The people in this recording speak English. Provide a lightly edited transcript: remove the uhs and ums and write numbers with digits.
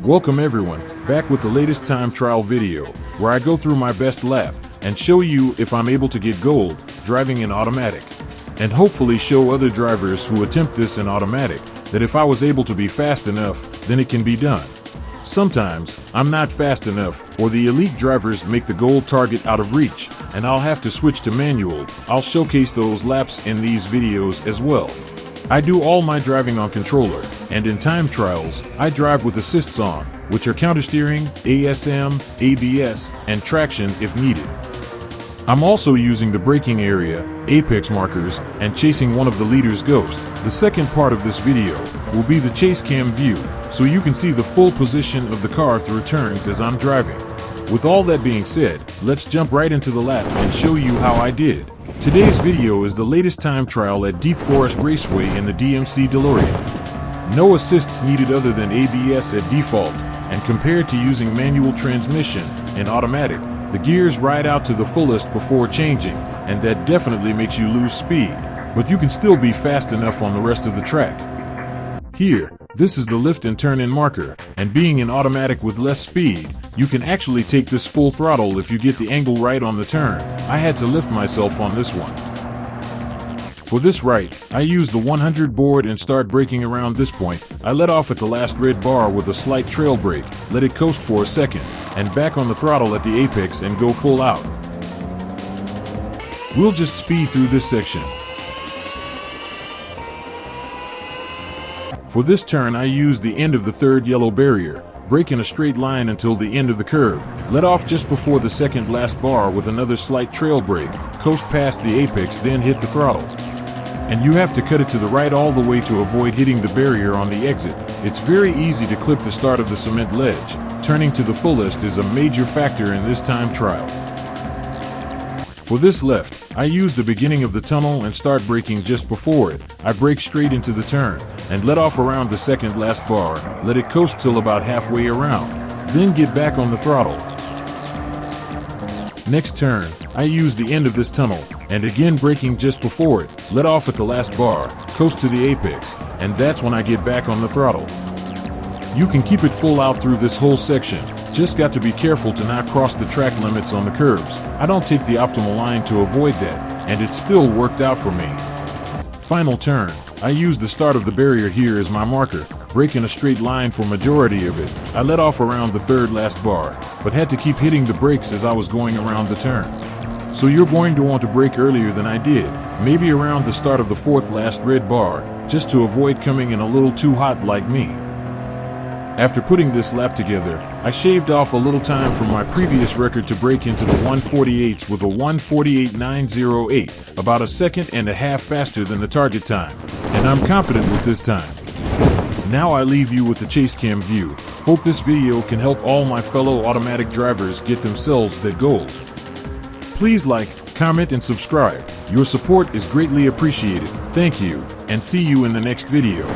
Welcome everyone, back with the latest time trial video, where I go through my best lap and show you if I'm able to get gold driving in automatic. And hopefully show other drivers who attempt this in automatic that if I was able to be fast enough, then it can be done. Sometimes, I'm not fast enough, or the elite drivers make the gold target out of reach, and I'll have to switch to manual. I'll showcase those laps in these videos as well. I do all my driving on controller, and in time trials, I drive with assists on, which are countersteering, ASM, ABS, and traction if needed. I'm also using the braking area, apex markers, and chasing one of the leader's ghost. The second part of this video will be the chase cam view, so you can see the full position of the car through turns as I'm driving. With all that being said, let's jump right into the lap and show you how I did. Today's video is the latest time trial at Deep Forest Raceway in the Dmc Delorean. No assists needed other than ABS at default, and compared to using manual transmission and automatic, the gears ride out to the fullest before changing, and that definitely makes you lose speed, but you can still be fast enough on the rest of the track. Here, this is the lift and turn in marker, and being in automatic with less speed, you can actually take this full throttle if you get the angle right on the turn. I had to lift myself on this one. For this right, I used the 100 board and start braking around this point. I let off at the last red bar with a slight trail brake, let it coast for a second, and back on the throttle at the apex and go full out. We'll just speed through this section. For this turn I used the end of the third yellow barrier, brake in a straight line until the end of the curb, let off just before the second last bar with another slight trail brake, coast past the apex, then hit the throttle. And you have to cut it to the right all the way to avoid hitting the barrier on the exit. It's very easy to clip the start of the cement ledge. Turning to the fullest is a major factor in this time trial. For this left, I used the beginning of the tunnel and start braking just before it. I brake straight into the turn and let off around the second last bar, let it coast till about halfway around, then get back on the throttle. Next turn, I used the end of this tunnel and again braking just before it, let off at the last bar, coast to the apex, and that's when I get back on the throttle. You can keep it full out through this whole section, just got to be careful to not cross the track limits on the curbs. I don't take the optimal line to avoid that, and it still worked out for me. Final turn, I used the start of the barrier here as my marker, brake in a straight line for majority of it. I let off around the third last bar, but had to keep hitting the brakes as I was going around the turn. So you're going to want to brake earlier than I did, maybe around the start of the fourth last red bar, just to avoid coming in a little too hot like me. After putting this lap together, I shaved off a little time from my previous record to break into the 148s with a 148.908, about a second and a half faster than the target time, and I'm confident with this time. Now I leave you with the chase cam view. Hope this video can help all my fellow automatic drivers get themselves that gold. Please like, comment, and subscribe. Your support is greatly appreciated. Thank you, and see you in the next video.